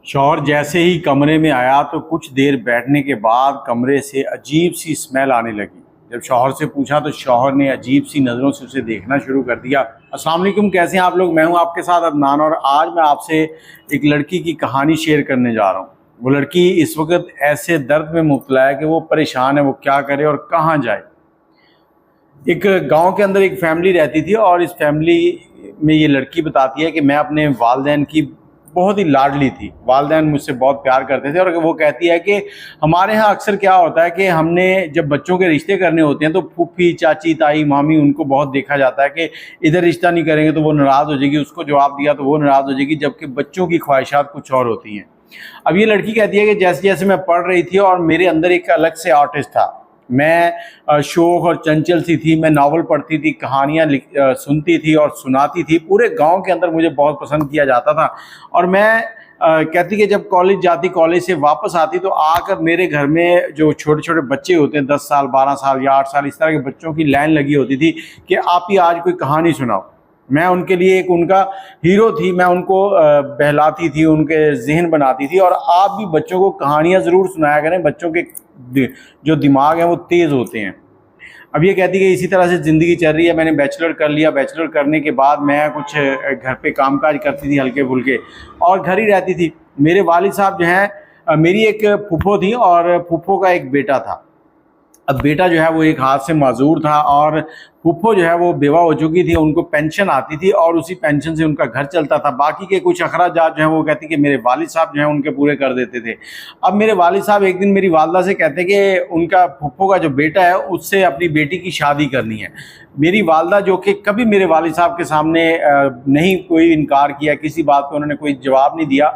शौहर जैसे ही कमरे में आया तो कुछ देर बैठने के बाद कमरे से अजीब सी स्मेल आने लगी। जब शौहर से पूछा तो शौहर ने अजीब सी नज़रों से उसे देखना शुरू कर दिया। अस्सलाम वालेकुम, कैसे हैं आप लोग। मैं हूं आपके साथ अदनान और आज मैं आपसे एक लड़की की कहानी शेयर करने जा रहा हूं। वो लड़की इस वक्त ऐसे दर्द में मुब्तला है कि वो परेशान है, वो क्या करे और कहाँ जाए। एक गांव के अंदर एक फैमिली रहती थी और इस फैमिली में ये लड़की बताती है कि मैं अपने वालिदैन की बहुत ही लाडली थी। वालिदैन मुझसे बहुत प्यार करते थे और वो कहती है कि हमारे यहाँ अक्सर क्या होता है कि हमने जब बच्चों के रिश्ते करने होते हैं तो फूफी, चाची, ताई, मामी उनको बहुत देखा जाता है कि इधर रिश्ता नहीं करेंगे तो वो नाराज़ हो जाएगी, उसको जवाब दिया तो वो नाराज़ हो जाएगी, जबकि बच्चों की ख्वाहिशात कुछ और होती हैं। अब ये लड़की कहती है कि जैसे जैसे मैं पढ़ रही थी और मेरे अंदर एक अलग से आर्टिस्ट था। मैं शौक और चंचल सी थी। मैं नावल पढ़ती थी, कहानियाँ सुनती थी और सुनाती थी। पूरे गांव के अंदर मुझे बहुत पसंद किया जाता था। और मैं कहती कि जब कॉलेज जाती, कॉलेज से वापस आती तो आकर मेरे घर में जो छोटे छोटे बच्चे होते हैं, 10 साल, 12 साल या 8 साल, इस तरह के बच्चों की लाइन लगी होती थी कि आप ही आज कोई कहानी सुनाओ। मैं उनके लिए एक उनका हीरो थी। मैं उनको बहलाती थी, उनके जहन बनाती थी। और आप भी बच्चों को कहानियाँ ज़रूर सुनाया करें, बच्चों के जो दिमाग हैं वो तेज़ होते हैं। अब ये कहती कि इसी तरह से ज़िंदगी चल रही है। मैंने बैचलर कर लिया। बैचलर करने के बाद मैं कुछ घर पे कामकाज करती थी हल्के फुल्के और घर ही रहती थी। मेरे वालिद साहब जो हैं, मेरी एक फूफो थी और फूफो का एक बेटा था। अब बेटा जो है वो एक हाथ से माजूर था और फूफो जो है वो बेवा हो चुकी थी। उनको पेंशन आती थी और उसी पेंशन से उनका घर चलता था। बाकी के कुछ अखराजात जो हैं वो कहती कि मेरे वालिद साहब जो हैं उनके पूरे कर देते थे। अब मेरे वालिद साहब एक दिन मेरी वालदा से कहते कि उनका फूफो का जो बेटा है उससे अपनी बेटी की शादी करनी है। मेरी वालदा जो कि कभी मेरे वालिद साहब के सामने नहीं कोई इनकार किया, किसी बात पर उन्होंने कोई जवाब नहीं दिया,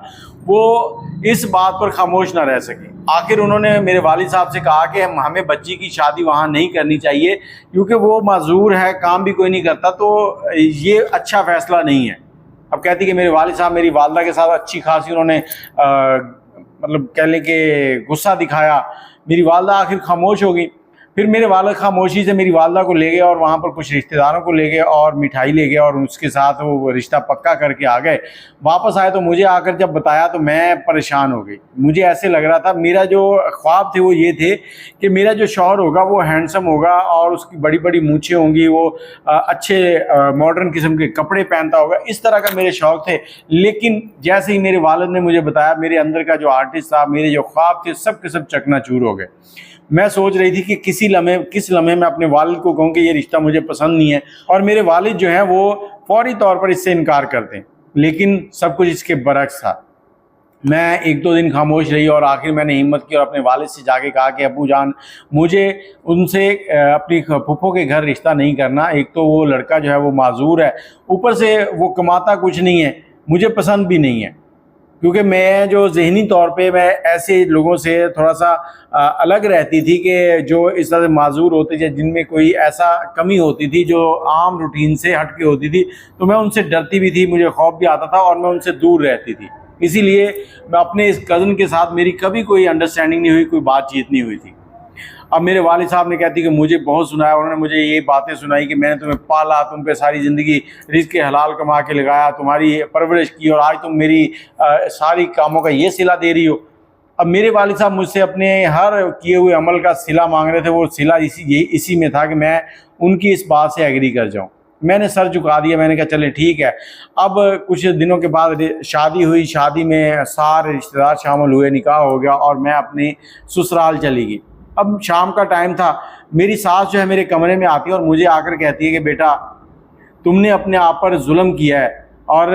वो इस बात पर खामोश ना रह सके। आखिर उन्होंने मेरे वालिद साहब से कहा कि हमें बच्ची की शादी वहाँ नहीं करनी चाहिए क्योंकि वो माजूर है, काम भी कोई नहीं करता, तो ये अच्छा फैसला नहीं है। अब कहती कि मेरे वालिद साहब मेरी वालदा के साथ अच्छी खासी उन्होंने मतलब कह लें कि गुस्सा दिखाया। मेरी वालदा आखिर खामोश हो गई। फिर मेरे वालिद खामोशी से मेरी वालदा को ले गए और वहाँ पर कुछ रिश्तेदारों को ले गए और मिठाई ले गए और उसके साथ वो रिश्ता पक्का करके आ गए। वापस आए तो मुझे आकर जब बताया तो मैं परेशान हो गई। मुझे ऐसे लग रहा था, मेरा जो ख्वाब थे वो ये थे कि मेरा जो शौहर होगा वो हैंडसम होगा और उसकी बड़ी बड़ी मूँछें होंगी, वो अच्छे मॉडर्न किस्म के कपड़े पहनता होगा, इस तरह का मेरे शौक़ थे। लेकिन जैसे ही मेरे वालिद ने मुझे बताया, मेरे अंदर का जो आर्टिस्ट था, मेरे जो ख्वाब थे, सब के सब चकनाचूर हो गए। मैं सोच रही थी कि किस लम्हे मैं अपने वालिद को कहूँ कि ये रिश्ता मुझे पसंद नहीं है और मेरे वालिद जो हैं वो फौरी तौर पर इससे इनकार कर दें। लेकिन सब कुछ इसके बरक्स था। मैं 1-2 दिन खामोश रही और आखिर मैंने हिम्मत की और अपने वालिद से जाके कहा कि अब्बू जान, मुझे उनसे अपनी फूफो के घर रिश्ता नहीं करना। एक तो वो लड़का जो है वो माजूर है, ऊपर से वो कमाता कुछ नहीं है, मुझे पसंद भी नहीं है। क्योंकि मैं जो ज़हनी तौर पे मैं ऐसे लोगों से थोड़ा सा अलग रहती थी कि जो इस तरह से माजूर होते थे, जिनमें कोई ऐसा कमी होती थी जो आम रूटीन से हट के होती थी, तो मैं उनसे डरती भी थी, मुझे खौफ भी आता था और मैं उनसे दूर रहती थी। इसीलिए मैं अपने इस कज़न के साथ मेरी कभी कोई अंडरस्टैंडिंग नहीं हुई, कोई बातचीत नहीं हुई थी। अब मेरे वालिद साहब ने कहती कि मुझे बहुत सुनाया, उन्होंने मुझे ये बातें सुनाई कि मैंने तुम्हें पाला, तुम पे सारी ज़िंदगी रिज़्क़ हलाल कमा के लगाया, तुम्हारी परवरिश की और आज तुम मेरी सारी कामों का ये सिला दे रही हो। अब मेरे वालिद साहब मुझसे अपने हर किए हुए अमल का सिला मांग रहे थे। वो सिला इसी में था कि मैं उनकी इस बात से एग्री कर जाऊँ। मैंने सर झुका दिया। मैंने कहा चले ठीक है। अब कुछ दिनों के बाद शादी हुई। शादी में सारे रिश्तेदार शामिल हुए, निकाह हो गया और मैं अपने ससुराल चली गई। अब शाम का टाइम था। मेरी सास जो है मेरे कमरे में आती है और मुझे आकर कहती है कि बेटा, तुमने अपने आप पर जुल्म किया है और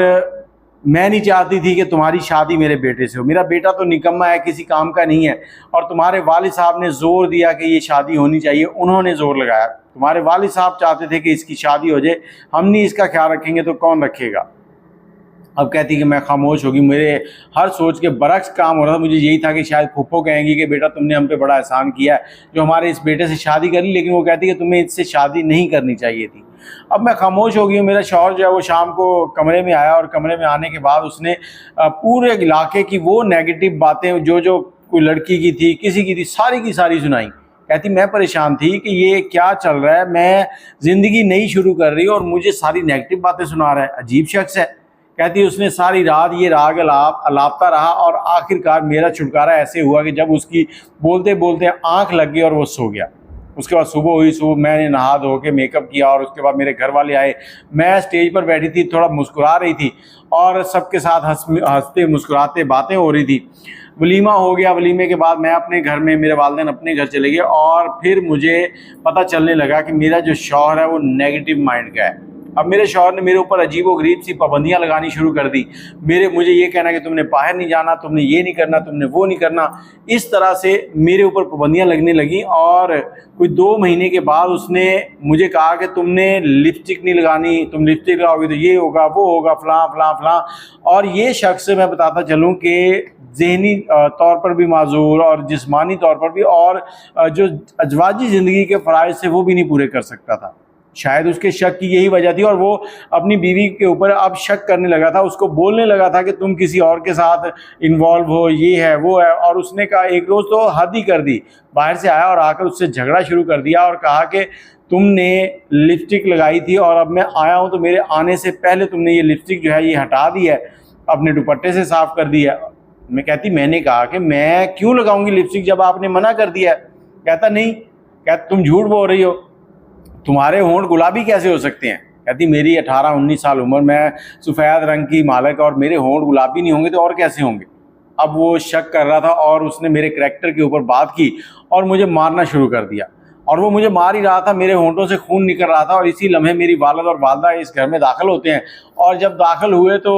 मैं नहीं चाहती थी कि तुम्हारी शादी मेरे बेटे से हो। मेरा बेटा तो निकम्मा है, किसी काम का नहीं है और तुम्हारे वालिद साहब ने ज़ोर दिया कि ये शादी होनी चाहिए, उन्होंने ज़ोर लगाया। तुम्हारे वालिद साहब चाहते थे कि इसकी शादी हो जाए, हम नहीं इसका ख्याल रखेंगे तो कौन रखेगा। अब कहती कि मैं खामोश होगी। मेरे हर सोच के बरक्स काम हो रहा था। मुझे यही था कि शायद फूफो कहेंगी कि बेटा तुमने हम पे बड़ा एहसान किया है जो हमारे इस बेटे से शादी करी, लेकिन वो कहती कि तुम्हें इससे शादी नहीं करनी चाहिए थी। अब मैं खामोश हो गई हूँ। मेरा शौहर जो है वो शाम को कमरे में आया और कमरे में आने के बाद उसने पूरे इलाके की वो नेगेटिव बातें जो कोई लड़की की थी, किसी की थी, सारी की सारी सुनाई। कहती मैं परेशान थी कि ये क्या चल रहा है, मैं ज़िंदगी नई शुरू कर रही हूँ और मुझे सारी नेगेटिव बातें सुना रहा है, अजीब शख्स है। कहती उसने सारी रात ये राग अलापता रहा और आखिरकार मेरा छुटकारा ऐसे हुआ कि जब उसकी बोलते बोलते आंख लग गई और वो सो गया। उसके बाद सुबह हुई, सुबह मैंने नहा धो के मेकअप किया और उसके बाद मेरे घर वाले आए। मैं स्टेज पर बैठी थी, थोड़ा मुस्कुरा रही थी और सबके साथ हंसते मुस्कुराते बातें हो रही थी। वलीमा हो गया, वलीमे के बाद मैं अपने घर में, मेरे वालिदैन अपने घर चले गए और फिर मुझे पता चलने लगा कि मेरा जो शौहर है वो नेगेटिव माइंड का है। अब मेरे शौहर ने मेरे ऊपर अजीबोगरीब सी पाबंदियां लगानी शुरू कर दी। मुझे ये कहना कि तुमने बाहर नहीं जाना, तुमने ये नहीं करना, तुमने वो नहीं करना। इस तरह से मेरे ऊपर पाबंदियां लगने लगी और कोई 2 महीने के बाद उसने मुझे कहा कि तुमने लिपस्टिक नहीं लगानी, तुम लिपस्टिक लगाओगे तो ये होगा, वो होगा, फलां फलां फलां। और ये शख्स मैं बताता चलूँ कि ज़हनी तौर पर भी माजूर और जिस्मानी तौर पर भी, और जो अजवाजी ज़िंदगी के फ़राइज़ से वो भी नहीं पूरे कर सकता था। शायद उसके शक की यही वजह थी और वो अपनी बीवी के ऊपर अब शक करने लगा था, उसको बोलने लगा था कि तुम किसी और के साथ इन्वॉल्व हो, ये है वो है। और उसने कहा, एक रोज़ तो हद ही कर दी, बाहर से आया और आकर उससे झगड़ा शुरू कर दिया और कहा कि तुमने लिपस्टिक लगाई थी और अब मैं आया हूँ तो मेरे आने से पहले तुमने ये लिपस्टिक जो है ये हटा दी है, अपने दुपट्टे से साफ़ कर दी है। मैं कहती, मैंने कहा कि मैं क्यों लगाऊंगी लिपस्टिक जब आपने मना कर दिया है। कहता नहीं, कहता तुम झूठ बोल रही हो, तुम्हारे होंठ गुलाबी कैसे हो सकते हैं। कहती मेरी 18-19 साल उम्र, मैं सफ़ेद रंग की मालक और मेरे होंठ गुलाबी नहीं होंगे तो और कैसे होंगे। अब वो शक कर रहा था और उसने मेरे करैक्टर के ऊपर बात की और मुझे मारना शुरू कर दिया। और वो मुझे मार ही रहा था, मेरे होंठों से खून निकल रहा था। और इसी लम्हे मेरी वालिद और वालदा इस घर में दाखिल होते हैं और जब दाखिल हुए तो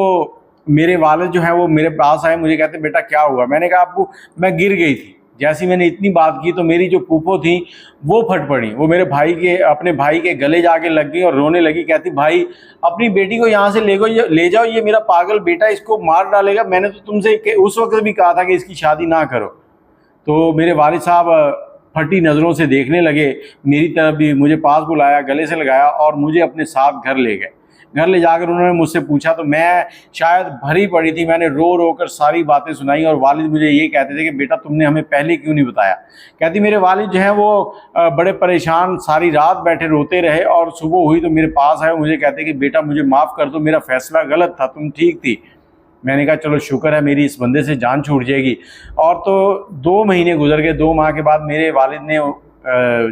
मेरे वालिद जो है वो मेरे पास आए, मुझे कहते बेटा क्या हुआ। मैंने कहा अब्बू मैं गिर गई थी। जैसी मैंने इतनी बात की तो मेरी जो फूफो थी वो फट पड़ी, वो मेरे अपने भाई के गले जाके लग गई और रोने लगी। कहती भाई अपनी बेटी को यहाँ से ले जाओ, ये मेरा पागल बेटा इसको मार डालेगा, मैंने तो तुमसे उस वक्त भी कहा था कि इसकी शादी ना करो। तो मेरे वालिद साहब फटी नज़रों से देखने लगे मेरी तरफ भी, मुझे पास बुलाया, गले से लगाया और मुझे अपने साथ घर ले गए। घर ले जाकर उन्होंने मुझसे पूछा तो मैं शायद भरी पड़ी थी, मैंने रो रो कर सारी बातें सुनाई और वालिद मुझे ये कहते थे कि बेटा तुमने हमें पहले क्यों नहीं बताया। कहती मेरे वालिद जो हैं वो बड़े परेशान, सारी रात बैठे रोते रहे और सुबह हुई तो मेरे पास आए, मुझे कहते कि बेटा मुझे माफ़ कर दो, मेरा फ़ैसला गलत था, तुम ठीक थी। मैंने कहा चलो शुक्र है मेरी इस बंदे से जान छूट जाएगी। और तो 2 महीने गुजर गए। 2 माह के बाद मेरे वालिद ने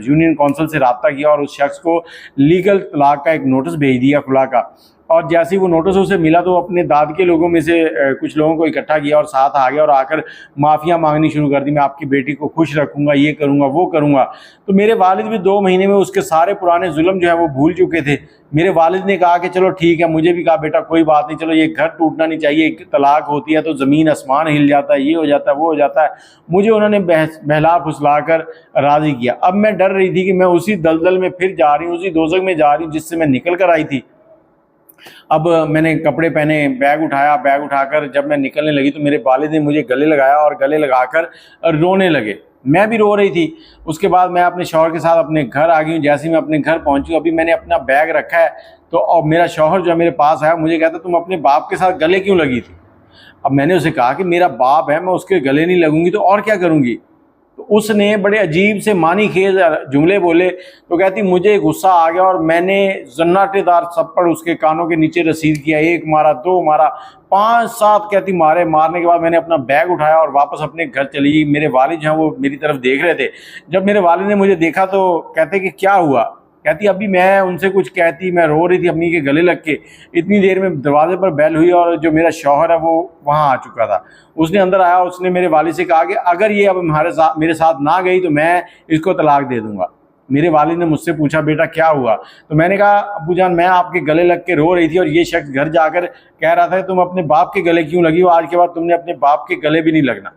यूनियन काउंसिल से रब्ता किया और उस शख्स को लीगल तलाक का एक नोटिस भेज दिया, खुला का। और जैसे ही वो नोटिस उसे मिला तो अपने दाद के लोगों में से कुछ लोगों को इकट्ठा किया और साथ आ गया और आकर माफ़ियाँ मांगनी शुरू कर दी, मैं आपकी बेटी को खुश रखूँगा, ये करूँगा, वो करूँगा। तो मेरे वालिद भी 2 महीने में उसके सारे पुराने जुल्म जो है वो भूल चुके थे। मेरे वालिद ने कहा कि चलो ठीक है, मुझे भी कहा बेटा कोई बात नहीं, चलो ये घर टूटना नहीं चाहिए, तलाक होती है तो ज़मीन आसमान हिल जाता है, ये हो जाता है, वो हो जाता है। मुझे उन्होंने बहला फुसला कर राज़ी किया। अब मैं डर रही थी कि मैं उसी दलदल में फिर जा रही हूँ, उसी दोज़ख में जा रही हूँ जिससे मैं निकल कर आई थी। अब मैंने कपड़े पहने, बैग उठाया, बैग उठाकर जब मैं निकलने लगी तो मेरे वालिद ने मुझे गले लगाया और गले लगाकर रोने लगे। मैं भी रो रही थी। उसके बाद मैं अपने शौहर के साथ अपने घर आ गई हूँ। जैसे ही मैं अपने घर पहुँची, अभी मैंने अपना बैग रखा है तो अब मेरा शौहर जो है मेरे पास आया, मुझे कहता तुम अपने बाप के साथ गले क्यों लगी थी। अब मैंने उसे कहा कि मेरा बाप है, मैं उसके गले नहीं लगूंगी तो और क्या करूँगी। तो उसने बड़े अजीब से मानी खेज जुमले बोले। तो कहती मुझे गुस्सा आ गया और मैंने जन्नाटेदार थप्पड़ उसके कानों के नीचे रसीद किया, 1 मारा, 2 मारा, 5-7 कहती मारे। मारने के बाद मैंने अपना बैग उठाया और वापस अपने घर चली गई। मेरे वालिद जो हैं वो मेरी तरफ देख रहे थे। जब मेरे वालिद ने मुझे देखा तो कहते कि क्या हुआ। कहती अभी मैं उनसे कुछ कहती, मैं रो रही थी अम्मी के गले लग के। इतनी देर में दरवाजे पर बेल हुई और जो मेरा शौहर है वो वहाँ आ चुका था। उसने अंदर आया, उसने मेरे वालिद से कहा कि अगर ये अब मेरे साथ ना गई तो मैं इसको तलाक दे दूंगा। मेरे वालिद ने मुझसे पूछा बेटा क्या हुआ। तो मैंने कहा अब्बू जान मैं आपके गले लग के रो रही थी और ये शख्स घर जाकर कह रहा था तुम अपने बाप के गले क्यों लगी हो, आज के बाद तुमने अपने बाप के गले भी नहीं लगना।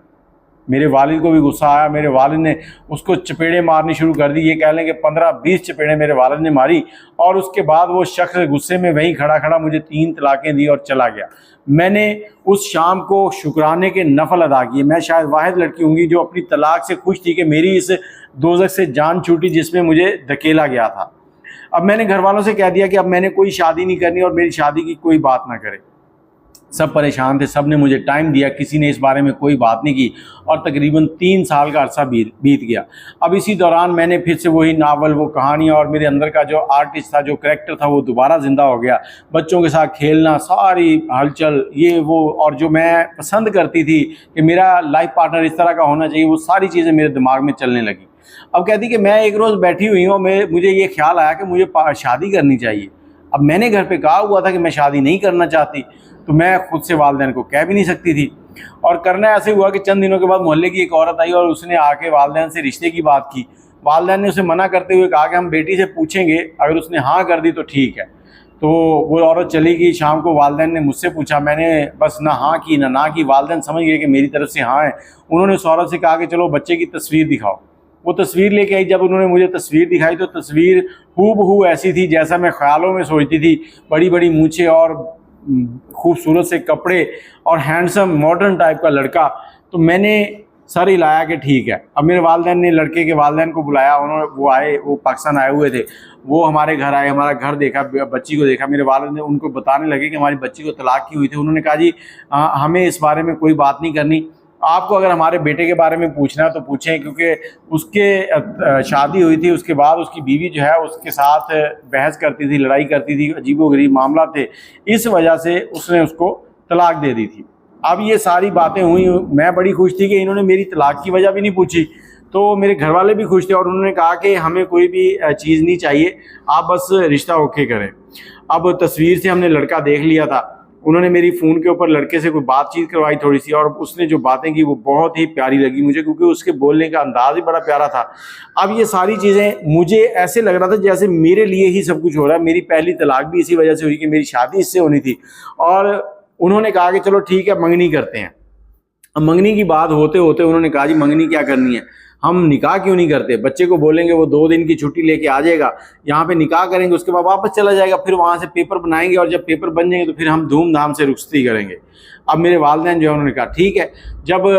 मेरे वालिद को भी गुस्सा आया। मेरे वालिद ने उसको चपेड़े मारनी शुरू कर दी। ये कह लें कि 15-20 चपेड़े मेरे वालिद ने मारी और उसके बाद वो शख्स गुस्से में वहीं खड़ा खड़ा मुझे 3 तलाकें दी और चला गया। मैंने उस शाम को शुक्राने के नफल अदा किए। मैं शायद वाहिद लड़की होंगी जो अपनी तलाक से खुश थी कि मेरी इस दोज़ख से जान छूटी जिसमें मुझे धकेला गया था। अब मैंने घर वालों से कह दिया कि अब मैंने कोई शादी नहीं करनी और मेरी शादी की कोई बात ना करे। सब परेशान थे, सब ने मुझे टाइम दिया, किसी ने इस बारे में कोई बात नहीं की और तकरीबन 3 साल का अरसा बीत गया। अब इसी दौरान मैंने फिर से वही नावल, वो कहानी और मेरे अंदर का जो आर्टिस्ट था, जो करैक्टर था, वो दोबारा ज़िंदा हो गया। बच्चों के साथ खेलना, सारी हलचल, ये वो, और जो मैं पसंद करती थी कि मेरा लाइफ पार्टनर इस तरह का होना चाहिए, वो सारी चीज़ें मेरे दिमाग में चलने लगी। अब कहती कि मैं एक रोज़ बैठी हुई हूँ, मुझे ये ख्याल आया कि मुझे शादी करनी चाहिए। अब मैंने घर पे कहा हुआ था कि मैं शादी नहीं करना चाहती, तो मैं खुद से वालिदैन को कह भी नहीं सकती थी। और करना ऐसे हुआ कि चंद दिनों के बाद मोहल्ले की एक औरत आई और उसने आके वालिदैन से रिश्ते की बात की। वालिदैन ने उसे मना करते हुए कहा कि हम बेटी से पूछेंगे, अगर उसने हाँ कर दी तो ठीक है। तो वो औरत चली गई। शाम को वालिदैन ने मुझसे पूछा, मैंने बस ना हाँ की ना की। वालिदैन समझ गए कि मेरी तरफ से हाँ है। उन्होंने उस औरत से कहा कि चलो बच्चे की तस्वीर दिखाओ। वो तस्वीर लेके आई। जब उन्होंने मुझे तस्वीर दिखाई तो तस्वीर हूबहू ऐसी थी जैसा मैं ख्यालों में सोचती थी। बड़ी बड़ी मूंछें और खूबसूरत से कपड़े और हैंडसम मॉडर्न टाइप का लड़का। तो मैंने सर हिलाया कि ठीक है। अब मेरे वालिदैन ने लड़के के वालिदैन को बुलाया। वो आए, वो पाकिस्तान आए हुए थे। वो हमारे घर आए, हमारा घर देखा, बच्ची को देखा। मेरे वालिद ने उनको बताने लगे कि हमारी बच्ची को तलाक की हुई थी। उन्होंने कहा जी हमें इस बारे में कोई बात नहीं करनी, आपको अगर हमारे बेटे के बारे में पूछना है तो पूछें, क्योंकि उसके शादी हुई थी, उसके बाद उसकी बीवी जो है उसके साथ बहस करती थी, लड़ाई करती थी, अजीबोगरीब मामला थे, इस वजह से उसने उसको तलाक दे दी थी। अब ये सारी बातें हुई, मैं बड़ी खुश थी कि इन्होंने मेरी तलाक की वजह भी नहीं पूछी। तो मेरे घर वाले भी खुश थे और उन्होंने कहा कि हमें कोई भी चीज़ नहीं चाहिए, आप बस रिश्ता ओके करें। अब तस्वीर से हमने लड़का देख लिया था। उन्होंने मेरी फ़ोन के ऊपर लड़के से कोई बातचीत करवाई थोड़ी सी, और उसने जो बातें की वो बहुत ही प्यारी लगी मुझे, क्योंकि उसके बोलने का अंदाज़ ही बड़ा प्यारा था। अब ये सारी चीज़ें मुझे ऐसे लग रहा था जैसे मेरे लिए ही सब कुछ हो रहा है। मेरी पहली तलाक भी इसी वजह से हुई कि मेरी शादी इससे होनी थी। और उन्होंने कहा कि चलो ठीक है, मंगनी करते हैं। अब मंगनी की बात होते होते उन्होंने कहा जी मंगनी क्या करनी है, हम निकाह क्यों नहीं करते, बच्चे को बोलेंगे वो 2 दिन की छुट्टी लेके आ जाएगा, यहाँ पे निकाह करेंगे, उसके बाद वापस चला जाएगा, फिर वहाँ से पेपर बनाएंगे और जब पेपर बन जाएंगे तो फिर हम धूमधाम से रुखसती करेंगे। अब मेरे वालिदैन जो है उन्होंने कहा ठीक है। जब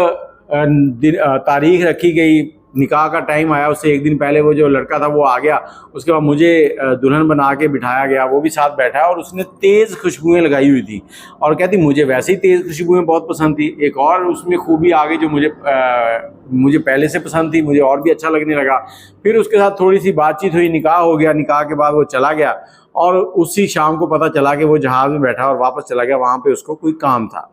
तारीख रखी गई, निकाह का टाइम आया, उससे 1 दिन पहले वो जो लड़का था वो आ गया। उसके बाद मुझे दुल्हन बना के बिठाया गया, वो भी साथ बैठा और उसने तेज़ खुशबुएं लगाई हुई थी और कहती मुझे वैसे ही तेज़ खुशबुएं बहुत पसंद थी। एक और उसमें खूबी आ गई जो मुझे पहले से पसंद थी, मुझे और भी अच्छा लगने लगा। फिर उसके साथ थोड़ी सी बातचीत हुई, निकाह हो गया। निकाह के बाद वो चला गया और उसी शाम को पता चला कि वो जहाज़ में बैठा और वापस चला गया, वहाँ पर उसको कोई काम था।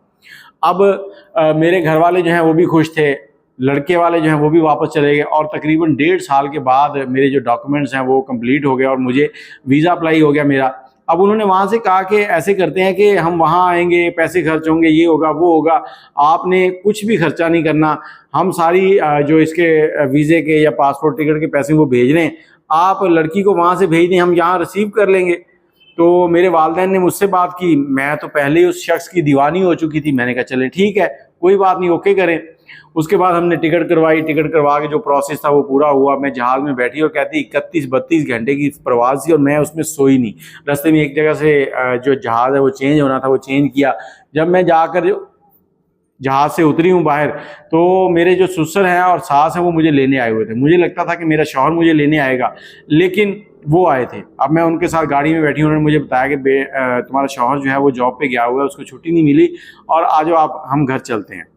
अब मेरे घर वाले जो हैं वो भी खुश थे, लड़के वाले जो हैं वो भी वापस चले गए और तकरीबन 1.5 साल के बाद मेरे जो डॉक्यूमेंट्स हैं वो कंप्लीट हो गए और मुझे वीज़ा अप्लाई हो गया मेरा। अब उन्होंने वहाँ से कहा कि ऐसे करते हैं कि हम वहाँ आएंगे, पैसे खर्च होंगे, ये होगा वो होगा, आपने कुछ भी खर्चा नहीं करना, हम सारी जो इसके वीज़े के या पासपोर्ट टिकट के पैसे वो भेज रहे हैं, आप लड़की को वहाँ से भेज दें, हम यहाँ रिसीव कर लेंगे। तो मेरे वालिदैन ने मुझसे बात की, मैं तो पहले ही उस शख्स की दीवानी हो चुकी थी। मैंने कहा चले ठीक है, कोई बात नहीं, ओके करें। उसके बाद हमने टिकट करवाई, टिकट करवा के जो प्रोसेस था वो पूरा हुआ। मैं जहाज़ में बैठी और कहती 31-32 घंटे की प्रवास थी और मैं उसमें सोई नहीं। रास्ते में एक जगह से जो जहाज़ है वो चेंज होना था, वो चेंज किया। जब मैं जाकर जहाज़ से उतरी हूँ बाहर, तो मेरे जो ससुर हैं और सास हैं वो मुझे लेने आए हुए थे। मुझे लगता था कि मेरा शौहर मुझे लेने आएगा, लेकिन वो आए थे। अब मैं उनके साथ गाड़ी में बैठी, उन्होंने मुझे बताया कि तुम्हारा शौहर जो है वो जॉब पे गया हुआ है, उसको छुट्टी नहीं मिली और आ जाओ आप, हम घर चलते हैं।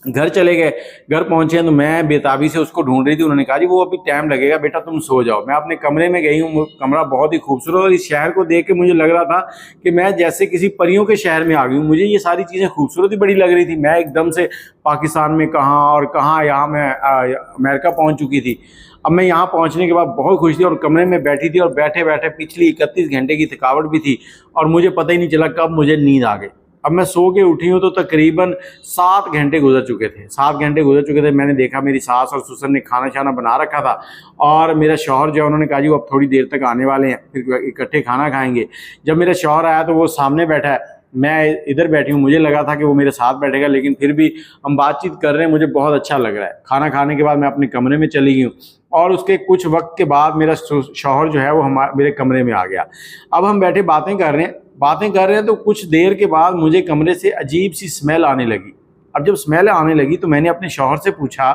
घर चले गए। घर पहुंचे तो मैं बेताबी से उसको ढूंढ रही थी। उन्होंने कहा जी वो अभी टाइम लगेगा, बेटा तुम सो जाओ। मैं अपने कमरे में गई हूँ, कमरा बहुत ही खूबसूरत, और इस शहर को देख के मुझे लग रहा था कि मैं जैसे किसी परियों के शहर में आ गई हूँ। मुझे ये सारी चीज़ें खूबसूरत ही बड़ी लग रही थी। मैं एकदम से पाकिस्तान में कहाँ और कहाँ, यहाँ मैं अमेरिका पहुँच चुकी थी। अब मैं यहाँ पहुँचने के बाद बहुत खुश थी और कमरे में बैठी थी और बैठे बैठे पिछली 31 घंटे की थकावट भी थी और मुझे पता ही नहीं चला कब मुझे नींद आ गई। अब मैं सो के उठी हूँ तो तकरीबन 7 घंटे गुजर चुके थे। 7 घंटे गुजर चुके थे। मैंने देखा मेरी सास और ससुर ने खाना शाना बना रखा था और मेरा शौहर जो है उन्होंने कहा जी वो अब थोड़ी देर तक आने वाले हैं, फिर इकट्ठे खाना खाएंगे। जब मेरा शौहर आया तो वो सामने बैठा है, मैं इधर बैठी हूँ। मुझे लगा था कि वो मेरे साथ बैठेगा, लेकिन फिर भी हम बातचीत कर रहे हैं, मुझे बहुत अच्छा लग रहा है। खाना खाने के बाद मैं अपने कमरे में चली गई हूँ और उसके कुछ वक्त के बाद मेरा शौहर जो है वो मेरे कमरे में आ गया। अब हम बैठे बातें कर रहे हैं तो कुछ देर के बाद मुझे कमरे से अजीब सी स्मेल आने लगी। अब जब स्मेल आने लगी तो मैंने अपने शौहर से पूछा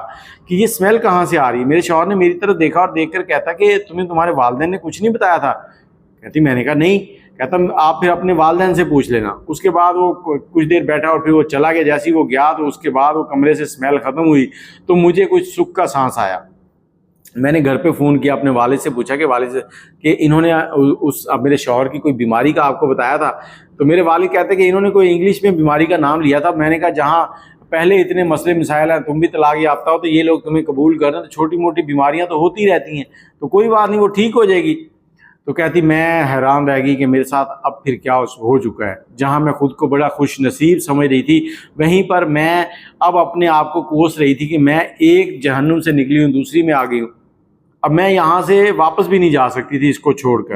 कि ये स्मेल कहाँ से आ रही है। मेरे शौहर ने मेरी तरफ देखा और देखकर कहता कि तुम्हें तुम्हारे वालिदैन ने कुछ नहीं बताया था। कहती मैंने कहा नहीं। कहता आप फिर अपने वालिदैन से पूछ लेना। उसके बाद वो कुछ देर बैठा और फिर वो चला गया। जैसे ही वो गया तो उसके बाद वो कमरे से स्मेल ख़त्म हुई तो मुझे कुछ सुख का सांस आया। मैंने घर पे फ़ोन किया, अपने वालिद से पूछा कि वालिद से कि इन्होंने अब मेरे शौहर की कोई बीमारी का आपको बताया था? तो मेरे वालिद कहते कि इन्होंने कोई इंग्लिश में बीमारी का नाम लिया था। मैंने कहा जहाँ पहले इतने मसले मिसाइल हैं, तुम भी तलाक याफ्ता हो तो ये लोग तुम्हें कबूल कर रहे हैं, तो छोटी मोटी बीमारियां तो होती रहती हैं, तो कोई बात नहीं, वो ठीक हो जाएगी। तो कहती मैं हैरान रह गई कि मेरे साथ अब फिर क्या हो चुका है। जहां मैं खुद को बड़ा खुश नसीब समझ रही थी, वहीं पर मैं अब अपने आप को कोस रही थी कि मैं एक जहन्नुम से निकली हूँ दूसरी में आ गई हूँ। अब मैं यहाँ से वापस भी नहीं जा सकती थी इसको छोड़कर।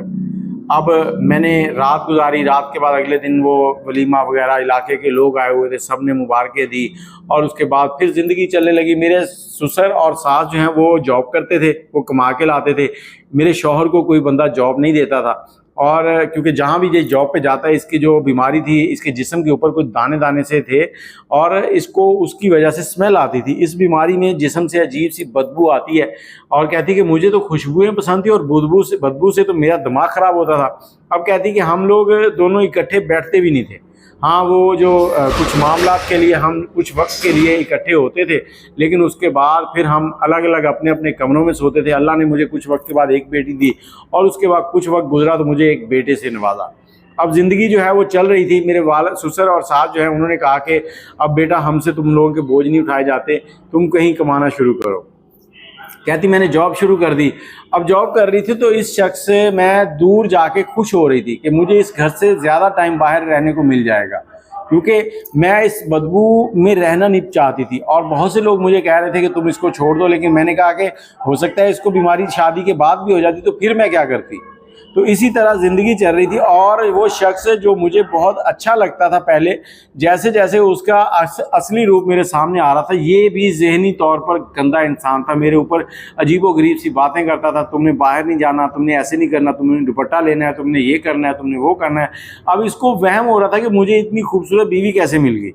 अब मैंने रात गुजारी। रात के बाद अगले दिन वो वलीमा वगैरह, इलाके के लोग आए हुए थे, सब ने मुबारकें दी और उसके बाद फिर ज़िंदगी चलने लगी। मेरे ससुर और सास जो हैं वो जॉब करते थे, वो कमा के लाते थे। मेरे शौहर को कोई बंदा जॉब नहीं देता था, और क्योंकि जहाँ भी ये जॉब पे जाता है, इसकी जो बीमारी थी, इसके जिस्म के ऊपर कुछ दाने दाने से थे और इसको उसकी वजह से स्मेल आती थी। इस बीमारी में जिस्म से अजीब सी बदबू आती है, और कहती कि मुझे तो खुशबुएं पसंद थी और बदबू से तो मेरा दिमाग ख़राब होता था। अब कहती कि हम लोग दोनों इकट्ठे बैठते भी नहीं थे। हाँ, वो जो कुछ मामला के लिए हम कुछ वक्त के लिए इकट्ठे होते थे, लेकिन उसके बाद फिर हम अलग अलग अपने अपने कमरों में सोते थे। अल्लाह ने मुझे कुछ वक्त के बाद एक बेटी दी और उसके बाद कुछ वक्त गुजरा तो मुझे एक बेटे से नवाजा। अब ज़िंदगी जो है वो चल रही थी। मेरे ससुर और सास जो है उन्होंने कहा कि अब बेटा हमसे तुम लोगों के बोझ नहीं उठाए जाते, तुम कहीं कमाना शुरू करो। कहती मैंने जॉब शुरू कर दी। अब जॉब कर रही थी तो इस शख्स से मैं दूर जाके खुश हो रही थी कि मुझे इस घर से ज़्यादा टाइम बाहर रहने को मिल जाएगा, क्योंकि मैं इस बदबू में रहना नहीं चाहती थी। और बहुत से लोग मुझे कह रहे थे कि तुम इसको छोड़ दो, लेकिन मैंने कहा कि हो सकता है इसको बीमारी शादी के बाद भी हो जाती तो फिर मैं क्या करती। तो इसी तरह ज़िंदगी चल रही थी। और वो शख्स जो मुझे बहुत अच्छा लगता था पहले, जैसे जैसे उसका असली रूप मेरे सामने आ रहा था, ये भी ज़हनी तौर पर गंदा इंसान था। मेरे ऊपर अजीबोगरीब सी बातें करता था, तुमने बाहर नहीं जाना, तुमने ऐसे नहीं करना, तुमने दुपट्टा लेना है, तुमने ये करना है, तुमने वो करना है। अब इसको वहम हो रहा था कि मुझे इतनी खूबसूरत बीवी कैसे मिल गई।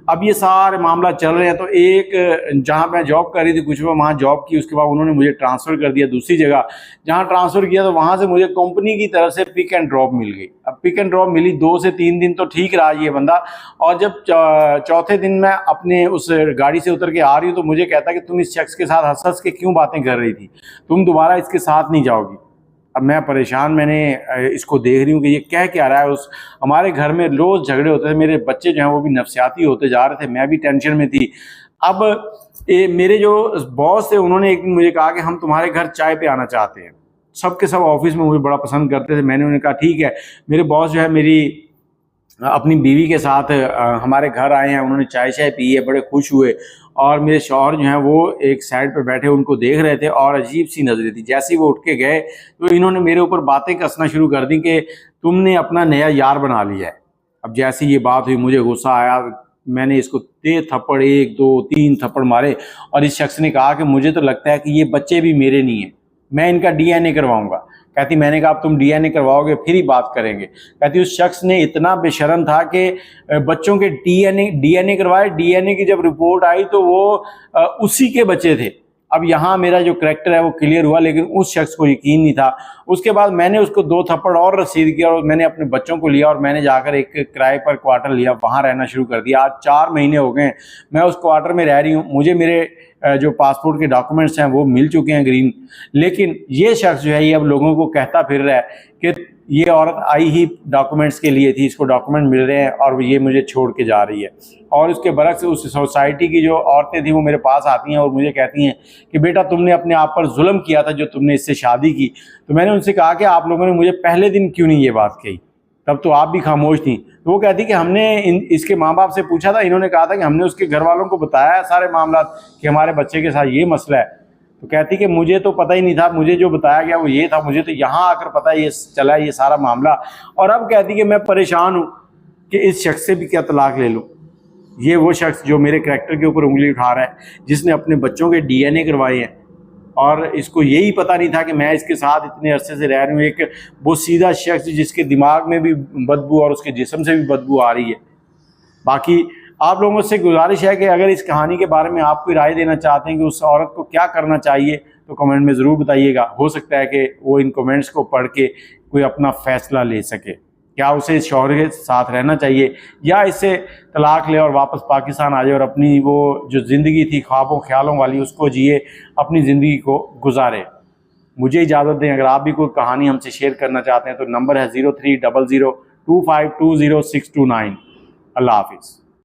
अब ये सारे मामला चल रहे हैं। तो एक जहाँ मैं जॉब कर रही थी कुछ वहाँ जॉब की, उसके बाद उन्होंने मुझे ट्रांसफ़र कर दिया दूसरी जगह। जहाँ ट्रांसफ़र किया तो वहाँ से मुझे कंपनी की तरफ से पिक एंड ड्रॉप मिल गई। अब पिक एंड ड्रॉप मिली, 2 से 3 दिन तो ठीक रहा ये बंदा, और जब चौथे दिन मैं अपने उस गाड़ी से उतर के आ रही हूँ तो मुझे कहता कि तुम इस शख्स के साथ हंस हंस के क्यों बातें कर रही थी, तुम दोबारा इसके साथ नहीं जाओगी। अब मैं परेशान, मैंने इसको देख रही हूँ कि ये कह क्या रहा है। हमारे घर में रोज़ झगड़े होते थे, मेरे बच्चे जो हैं वो भी नफसियाती होते जा रहे थे, मैं भी टेंशन में थी। अब मेरे जो बॉस थे उन्होंने एक दिन मुझे कहा कि हम तुम्हारे घर चाय पे आना चाहते हैं। सब के सब ऑफिस में मुझे बड़ा पसंद करते थे। मैंने उन्हें कहा ठीक है। मेरे बॉस जो है मेरी अपनी बीवी के साथ हमारे घर आए हैं, उन्होंने चाय शाय पी है, बड़े खुश हुए। और मेरे शौहर जो हैं वो एक साइड पे बैठे उनको देख रहे थे और अजीब सी नजरें थी। जैसे ही वो उठ के गए तो इन्होंने मेरे ऊपर बातें कसना शुरू कर दी कि तुमने अपना नया यार बना लिया है। अब जैसी ये बात हुई मुझे गुस्सा आया, मैंने इसको तेज थप्पड़ 1 2 3 थप्पड़ मारे। और इस शख्स ने कहा कि मुझे तो लगता है कि ये बच्चे भी मेरे नहीं हैं, मैं इनका DNA करवाऊंगा। कहती मैंने कहा अब तुम DNA करवाओगे फिर ही बात करेंगे। कहती उस शख्स ने इतना बेशर्म था कि बच्चों के DNA करवाए। DNA की जब रिपोर्ट आई तो वो उसी के बच्चे थे। अब यहाँ मेरा जो करैक्टर है वो क्लियर हुआ, लेकिन उस शख्स को यकीन नहीं था। उसके बाद मैंने उसको 2 थप्पड़ और रसीद किया और मैंने अपने बच्चों को लिया और मैंने जाकर एक किराए पर क्वार्टर लिया, वहाँ रहना शुरू कर दिया। आज 4 महीने हो गए मैं उस क्वार्टर में रह रही हूँ। मुझे मेरे जो पासपोर्ट के डॉक्यूमेंट्स हैं वो मिल चुके हैं ग्रीन, लेकिन ये शख्स जो है ये अब लोगों को कहता फिर रहा है कि ये औरत आई ही डॉक्यूमेंट्स के लिए थी, इसको डॉक्यूमेंट मिल रहे हैं और ये मुझे छोड़ के जा रही है। और उसके बरक्स उस सोसाइटी की जो औरतें थी वो मेरे पास आती हैं और मुझे कहती हैं कि बेटा तुमने अपने आप पर जुल्म किया था जो तुमने इससे शादी की। तो मैंने उनसे कहा कि आप लोगों ने मुझे पहले दिन क्यों नहीं ये बात कही, तब तो आप भी खामोश थी। तो वो कहती कि हमने इसके माँ बाप से पूछा था, इन्होंने कहा था कि हमने उसके घर वालों को बताया सारे मामला कि हमारे बच्चे के साथ ये मसला है। तो कहती कि मुझे तो पता ही नहीं था, मुझे जो बताया गया वो ये था, मुझे तो यहाँ आकर पता ये चला ये सारा मामला। और अब कहती कि मैं परेशान हूँ कि इस शख्स से भी क्या तलाक ले लूँ। ये वो शख्स जो मेरे करैक्टर के ऊपर उंगली उठा रहा है, जिसने अपने बच्चों के DNA करवाए हैं और इसको यही पता नहीं था कि मैं इसके साथ इतने अरसे से रह रही हूँ। एक वो सीधा शख्स जिसके दिमाग में भी बदबू और उसके जिस्म से भी बदबू आ रही है। बाकी आप लोगों से गुजारिश है कि अगर इस कहानी के बारे में आप कोई राय देना चाहते हैं कि उस औरत को क्या करना चाहिए तो कमेंट में ज़रूर बताइएगा। हो सकता है कि वो इन कमेंट्स को पढ़ के कोई अपना फ़ैसला ले सके। क्या उसे इस शौहर के साथ रहना चाहिए या इससे तलाक ले और वापस पाकिस्तान आ जाए और अपनी वो जो ज़िंदगी थी ख्वाबों ख्यालों वाली उसको जिए, अपनी ज़िंदगी को गुजारे। मुझे इजाज़त दें। अगर आप भी कोई कहानी हमसे शेयर करना चाहते हैं तो नंबर है 0300252029। अल्लाह हाफिज़।